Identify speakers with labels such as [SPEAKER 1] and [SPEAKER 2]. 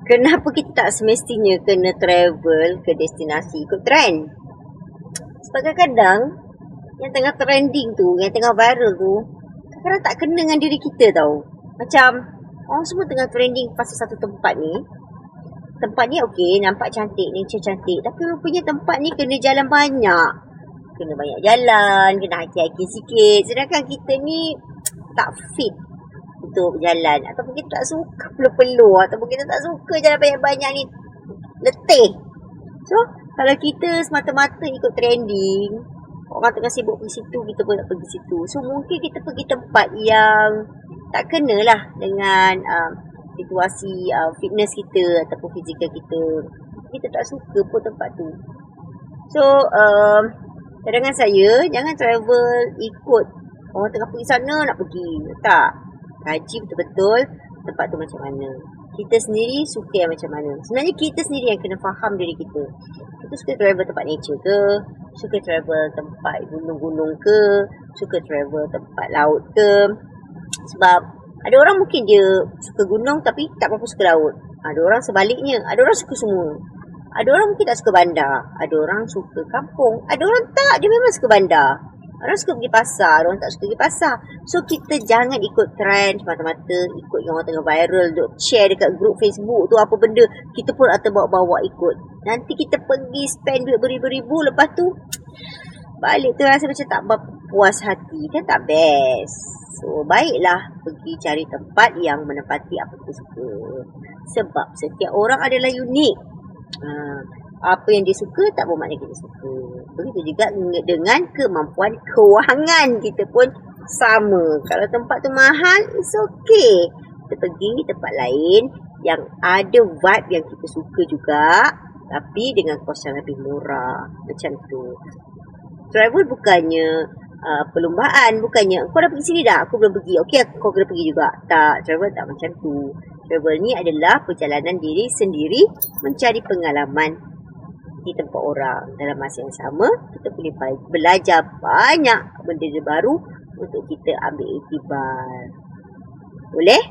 [SPEAKER 1] Kenapa kita tak semestinya kena travel ke destinasi ikut trend? Sebab kadang-kadang yang tengah trending tu, yang tengah viral tu, kadang-kadang tak kena dengan diri kita tau. Macam orang semua tengah trending pasal satu tempat ni. Tempat ni okey, nampak cantik, nature cantik. Tapi rupanya tempat ni kena jalan banyak. Kena banyak jalan, kena haki-haki sikit. Sedangkan kita ni tak fit untuk berjalan. Ataupun kita tak suka peluh-peluh. Ataupun kita tak suka jalan banyak-banyak ni. Letih. So, kalau kita semata-mata ikut trending, orang tengah sibuk pergi situ, kita pun nak pergi situ. So, mungkin kita pergi tempat yang tak kenalah dengan situasi fitness kita ataupun fizikal kita. Kita tak suka pun tempat tu. So, cadangan saya, jangan travel ikut orang tengah pergi sana nak pergi. Tak. Kaji betul-betul tempat tu macam mana. Kita sendiri suka yang macam mana. Sebenarnya kita sendiri yang kena faham diri kita. Kita suka travel tempat nature ke? Suka travel tempat gunung-gunung ke? Suka travel tempat laut ke? Sebab ada orang mungkin dia suka gunung tapi tak berapa suka laut. Ada orang sebaliknya. Ada orang suka semua. Ada orang mungkin tak suka bandar. Ada orang suka kampung. Ada orang tak. Dia memang suka bandar. Orang suka pergi pasar. Orang tak suka pergi pasar. So, kita jangan ikut trend semata-mata. Ikut yang orang tengah viral. Duk share dekat grup Facebook tu apa benda. Kita pun nak terbawa-bawa ikut. Nanti kita pergi spend duit beribu-ribu. Lepas tu, balik tu rasa macam tak berpuas hati. Kan tak best. So, baiklah pergi cari tempat yang menepati apa kita suka. Sebab setiap orang adalah unik. Apa yang dia suka tak bermakna kita suka. Begitu juga dengan kemampuan kewangan kita pun sama. Kalau tempat tu mahal, it's okay. Kita pergi tempat lain yang ada vibe yang kita suka juga, tapi dengan kos yang lebih murah. Macam tu. Travel bukannya perlombaan. Bukannya kau dah pergi sini dah, aku belum pergi. Okey, kau kena pergi juga. Tak, travel tak macam tu. Travel ni adalah perjalanan diri sendiri mencari pengalaman di tempat orang. Dalam masa yang sama, kita boleh belajar banyak benda baru untuk kita ambil iktibar. Boleh?